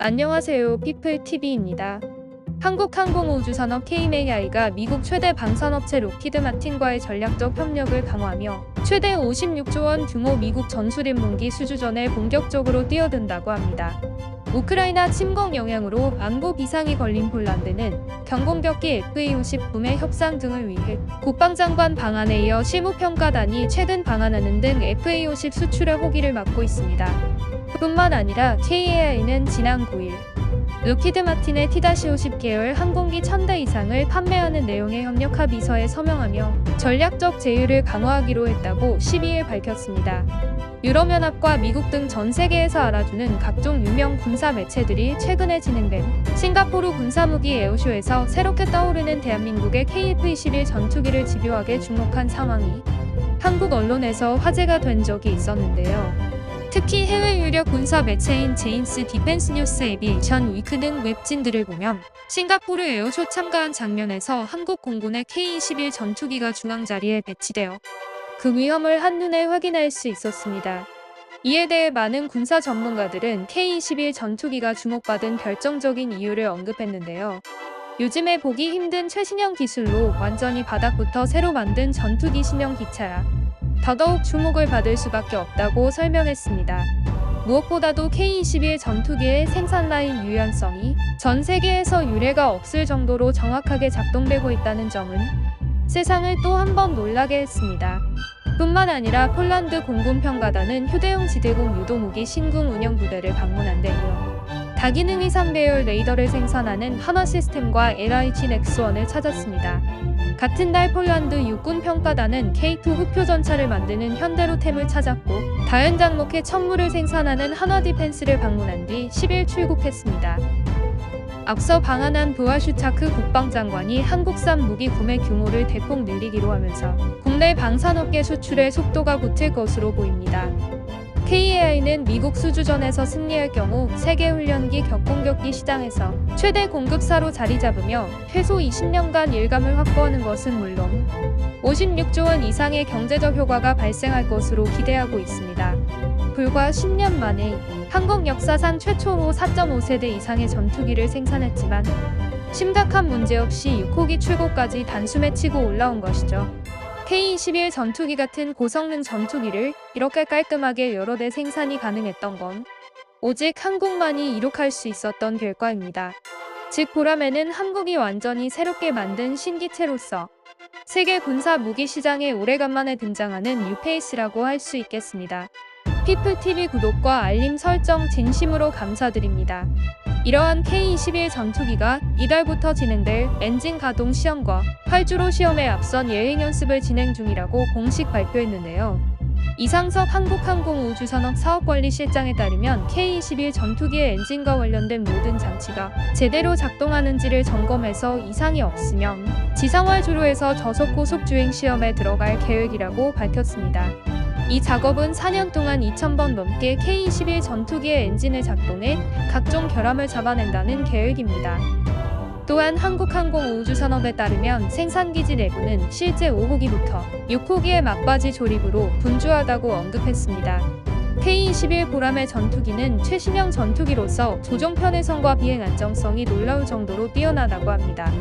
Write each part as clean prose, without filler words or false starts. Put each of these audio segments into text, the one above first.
안녕하세요. 피플TV입니다. 한국항공우주산업 KMAI가 미국 최대 방산업체 록히드 마틴과의 전략적 협력을 강화하며 최대 56조 원 규모 미국 전술인문기 수주전에 본격적으로 뛰어든다고 합니다. 우크라이나 침공 영향으로 안보 비상이 걸린 폴란드는 경공격기 FA-50 구매 협상 등을 위해 국방장관 방안에 이어 실무평가단이 최근 방한하는 등 FA-50 수출의 호기를 막고 있습니다. 뿐만 아니라 KAI는 지난 9일 록히드 마틴의 T-50 계열 항공기 1000대 이상을 판매하는 내용의 협력 합의서에 서명하며 전략적 제휴를 강화하기로 했다고 12일 밝혔습니다. 유럽연합과 미국 등 전 세계에서 알아주는 각종 유명 군사 매체들이 최근에 진행된 싱가포르 군사무기 에어쇼에서 새롭게 떠오르는 대한민국의 KF-21 전투기를 집요하게 주목한 상황이 한국 언론에서 화제가 된 적이 있었는데요. 특히 해외 유력 군사 매체인 제인스 디펜스 뉴스 에비에이션 위크 등 웹진들을 보면 싱가포르 에어쇼 참가한 장면에서 한국 공군의 K-21 전투기가 중앙 자리에 배치되어 그 위험을 한눈에 확인할 수 있었습니다. 이에 대해 많은 군사 전문가들은 K-21 전투기가 주목받은 결정적인 이유를 언급했는데요. 요즘에 보기 힘든 최신형 기술로 완전히 바닥부터 새로 만든 전투기 신형 기차라 더더욱 주목을 받을 수밖에 없다고 설명했습니다. 무엇보다도 K-21 전투기의 생산 라인 유연성이 전 세계에서 유례가 없을 정도로 정확하게 작동되고 있다는 점은 세상을 또 한 번 놀라게 했습니다. 뿐만 아니라 폴란드 공군평가단은 휴대용 지대공 유도무기 신궁 운영부대를 방문한 데 이어 다기능 위상 배열 레이더를 생산하는 한화시스템과 LIG 넥스원을 찾았습니다. 같은 달 폴란드 육군평가단은 K2 흡표전차를 만드는 현대로템을 찾았고 다연장 로켓 천무를 생산하는 한화디펜스를 방문한 뒤 10일 출국했습니다. 앞서 방한한 부하슈차크 국방장관이 한국산 무기 구매 규모를 대폭 늘리기로 하면서 국내 방산업계 수출의 속도가 붙을 것으로 보입니다. KAI는 미국 수주전에서 승리할 경우 세계훈련기 격공격기 시장에서 최대 공급사로 자리 잡으며 최소 20년간 일감을 확보하는 것은 물론 56조 원 이상의 경제적 효과가 발생할 것으로 기대하고 있습니다. 불과 10년 만에 한국 역사상 최초로 4.5세대 이상의 전투기를 생산했지만 심각한 문제 없이 6호기 출고까지 단숨에 치고 올라온 것이죠. K-21 전투기 같은 고성능 전투기를 이렇게 깔끔하게 여러 대 생산이 가능했던 건 오직 한국만이 이룩할 수 있었던 결과입니다. 즉 보람에는 한국이 완전히 새롭게 만든 신기체로서 세계 군사 무기 시장에 오래간만에 등장하는 뉴페이스라고 할 수 있겠습니다. 피플TV 구독과 알림 설정 진심으로 감사드립니다. 이러한 K-21 전투기가 이달부터 진행될 엔진 가동 시험과 활주로 시험에 앞선 예행 연습을 진행 중이라고 공식 발표했는데요. 이상석 한국항공우주산업 사업관리실장에 따르면 K-21 전투기의 엔진과 관련된 모든 장치가 제대로 작동하는지를 점검해서 이상이 없으면 지상 활주로에서 저속고속 주행 시험에 들어갈 계획이라고 밝혔습니다. 이 작업은 4년 동안 2,000번 넘게 K-21 전투기의 엔진을 작동해 각종 결함을 잡아낸다는 계획입니다. 또한 한국항공우주산업에 따르면 생산기지 내부는 실제 5호기부터 6호기의 막바지 조립으로 분주하다고 언급했습니다. K-21 보람의 전투기는 최신형 전투기로서 조종 편의성과 비행 안정성이 놀라울 정도로 뛰어나다고 합니다.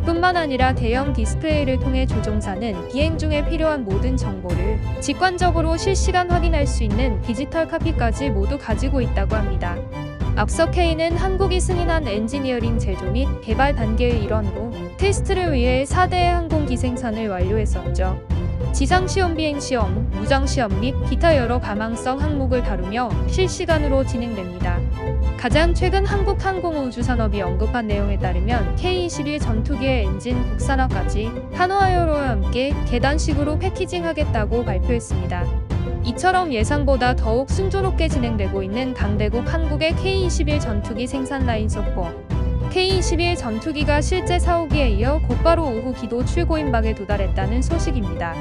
뿐만 아니라 대형 디스플레이를 통해 조종사는 비행 중에 필요한 모든 정보를 직관적으로 실시간 확인할 수 있는 디지털 카피까지 모두 가지고 있다고 합니다. 앞서 K는 한국이 승인한 엔지니어링 제조 및 개발 단계의 일환으로 테스트를 위해 4대의 항공기 생산을 완료했었죠. 지상시험, 비행시험, 무장시험 및 기타 여러 가망성 항목을 다루며 실시간으로 진행됩니다. 가장 최근 한국항공우주산업이 언급한 내용에 따르면 K-21 전투기의 엔진 국산화까지 한화이어로와 함께 계단식으로 패키징하겠다고 발표했습니다. 이처럼 예상보다 더욱 순조롭게 진행되고 있는 강대국 한국의 K-21 전투기 생산 라인 속보. K-21 전투기가 실제 4호기에 이어 곧바로 5호기도 출고 임박에 도달했다는 소식입니다.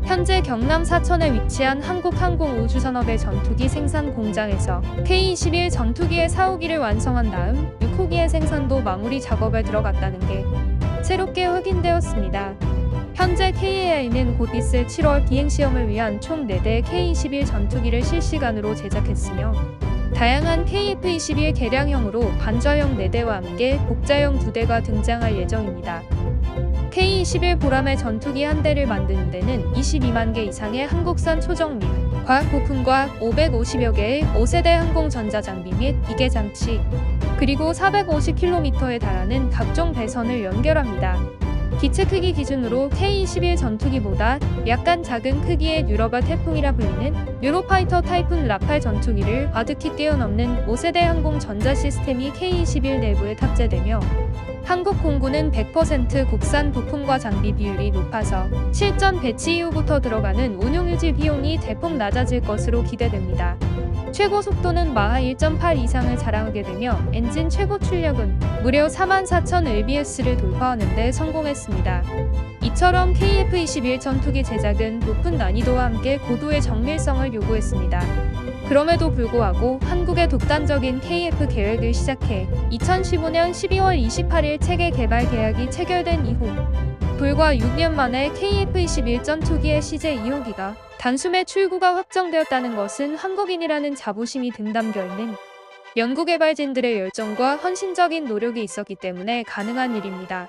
현재 경남 사천에 위치한 한국항공우주산업의 전투기 생산 공장에서 K-21 전투기의 4호기를 완성한 다음 6호기의 생산도 마무리 작업에 들어갔다는 게 새롭게 확인되었습니다. 현재 KAI는 곧 있을 7월 비행시험을 위한 총 4대의 K-21 전투기를 실시간으로 제작했으며 다양한 KF-21 개량형으로 반절형 4대와 함께 복자형 2대가 등장할 예정입니다. K-21 보람의 전투기 한 대를 만드는 데는 22만 개 이상의 한국산 초정 및 과학 부품과 550여 개의 5세대 항공전자 장비 및 기계 장치, 그리고 450km에 달하는 각종 배선을 연결합니다. 기체 크기 기준으로 K-21 전투기보다 약간 작은 크기의 유럽아 태풍이라 불리는 유로파이터 타이푼 라팔 전투기를 가득히 뛰어넘는 5세대 항공 전자 시스템이 K-21 내부에 탑재되며, 한국 공군은 100% 국산 부품과 장비 비율이 높아서 실전 배치 이후부터 들어가는 운용유지 비용이 대폭 낮아질 것으로 기대됩니다. 최고 속도는 마하 1.8 이상을 자랑하게 되며 엔진 최고 출력은 무려 44,000 lbs를 돌파하는 데 성공했습니다. 이처럼 KF-21 전투기 제작은 높은 난이도와 함께 고도의 정밀성을 요구했습니다. 그럼에도 불구하고 한국의 독단적인 KF 계획을 시작해 2015년 12월 28일 체계 개발 계약이 체결된 이후 불과 6년 만에 KF-21 전투기의 CJ 2호기가 단숨에 출고가 확정되었다는 것은 한국인이라는 자부심이 등 담겨있는 연구개발진들의 열정과 헌신적인 노력이 있었기 때문에 가능한 일입니다.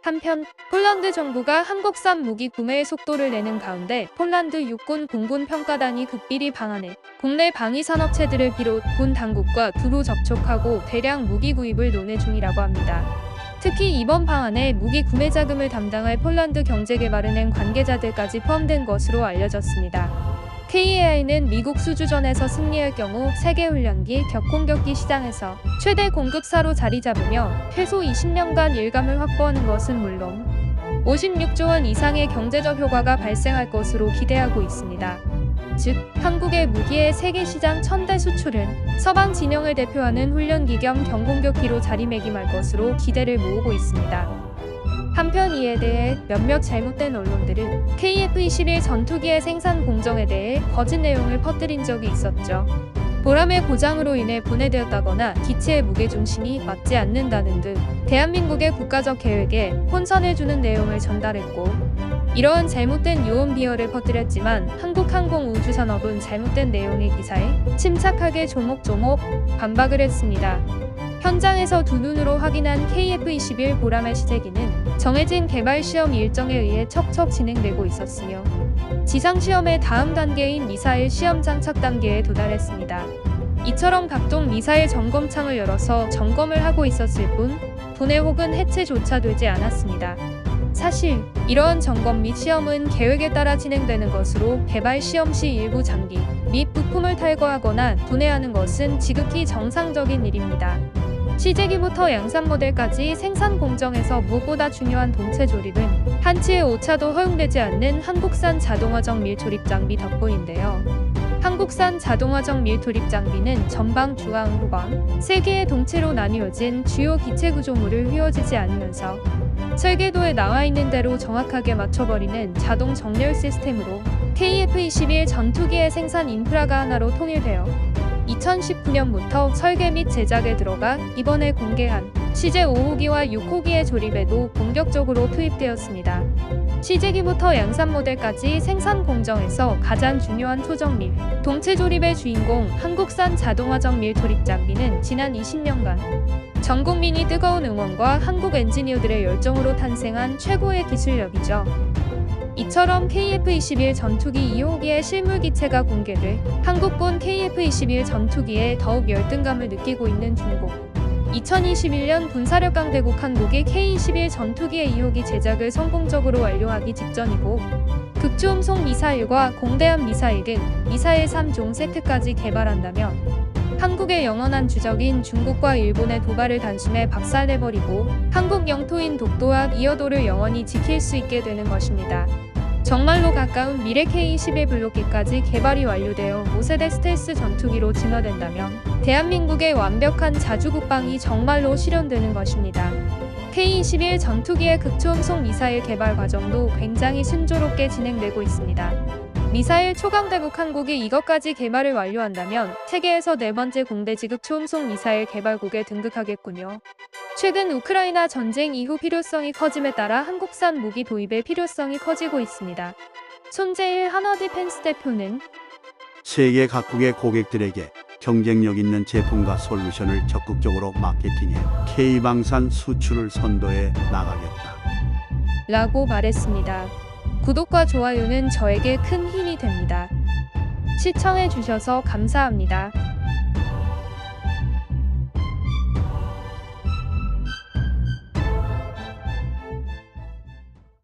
한편 폴란드 정부가 한국산 무기 구매의 속도를 내는 가운데 폴란드 육군 공군 평가단이 극비리 방안에 국내 방위산업체들을 비롯 군 당국과 두루 접촉하고 대량 무기 구입을 논의 중이라고 합니다. 특히 이번 방안에 무기 구매 자금을 담당할 폴란드 경제개발은행 관계자들까지 포함된 것으로 알려졌습니다. KAI는 미국 수주전에서 승리할 경우 세계훈련기, 격공격기 시장에서 최대 공급사로 자리 잡으며 최소 20년간 일감을 확보하는 것은 물론 56조 원 이상의 경제적 효과가 발생할 것으로 기대하고 있습니다. 즉, 한국의 무기의 세계 시장 1000대 수출은 서방 진영을 대표하는 훈련기 겸 경공격기로 자리매김할 것으로 기대를 모으고 있습니다. 한편 이에 대해 몇몇 잘못된 언론들은 KF-21 전투기의 생산 공정에 대해 거짓 내용을 퍼뜨린 적이 있었죠. 보람의 고장으로 인해 분해되었다거나 기체의 무게중심이 맞지 않는다는 등 대한민국의 국가적 계획에 혼선을 주는 내용을 전달했고, 이러한 잘못된 유언 비어를 퍼뜨렸지만 한국항공우주산업은 잘못된 내용의 기사에 침착하게 조목조목 반박을 했습니다. 현장에서 두 눈으로 확인한 KF-21 보람의 시제기는 정해진 개발 시험 일정에 의해 척척 진행되고 있었으며 지상시험의 다음 단계인 미사일 시험 장착 단계에 도달했습니다. 이처럼 각종 미사일 점검창을 열어서 점검을 하고 있었을 뿐 분해 혹은 해체조차 되지 않았습니다. 사실 이러한 점검 및 시험은 계획에 따라 진행되는 것으로 개발 시험 시 일부 장비 및 부품을 탈거하거나 분해하는 것은 지극히 정상적인 일입니다. 시제기부터 양산 모델까지 생산 공정에서 무엇보다 중요한 동체 조립은 한치의 오차도 허용되지 않는 한국산 자동화정 밀 조립 장비 덕분인데요. 한국산 자동화정 밀 조립 장비는 전방, 중앙, 후방 3개의 동체로 나뉘어진 주요 기체 구조물을 휘어지지 않으면서 설계도에 나와 있는 대로 정확하게 맞춰버리는 자동 정렬 시스템으로 KF-21 전투기의 생산 인프라가 하나로 통일되어 2019년부터 설계 및 제작에 들어가 이번에 공개한 CJ 5호기와 6호기의 조립에도 본격적으로 투입되었습니다. 시제기부터 양산 모델까지 생산 공정에서 가장 중요한 초정 밀, 동체 조립의 주인공 한국산 자동화정 밀 조립 장비는 지난 20년간 전 국민이 뜨거운 응원과 한국 엔지니어들의 열정으로 탄생한 최고의 기술력이죠. 이처럼 KF-21 전투기 2호기의 실물 기체가 공개돼 한국군 KF-21 전투기에 더욱 열등감을 느끼고 있는 중국. 2021년 군사력 강대국 한국이 K-21 전투기의 2호기 제작을 성공적으로 완료하기 직전이고, 극초음속 미사일과 공대함 미사일 등 미사일 3종 세트까지 개발한다면 한국의 영원한 주적인 중국과 일본의 도발을 단숨에 박살내버리고 한국 영토인 독도와 이어도를 영원히 지킬 수 있게 되는 것입니다. 정말로 가까운 미래 K-21 블록기까지 개발이 완료되어 5세대 스텔스 전투기로 진화된다면 대한민국의 완벽한 자주국방이 정말로 실현되는 것입니다. K-21 전투기의 극초음속 미사일 개발 과정도 굉장히 순조롭게 진행되고 있습니다. 미사일 초강대국 한국이 이것까지 개발을 완료한다면 세계에서 4번째 공대지극 초음속 미사일 개발국에 등극하겠군요. 최근 우크라이나 전쟁 이후 필요성이 커짐에 따라 한국산 무기 도입의 필요성이 커지고 있습니다. 손재일 한화디펜스 대표는 세계 각국의 고객들에게 경쟁력 있는 제품과 솔루션을 적극적으로 마케팅해 K방산 수출을 선도해 나가겠다. 라고 말했습니다. 구독과 좋아요는 저에게 큰 힘이 됩니다. 시청해주셔서 감사합니다.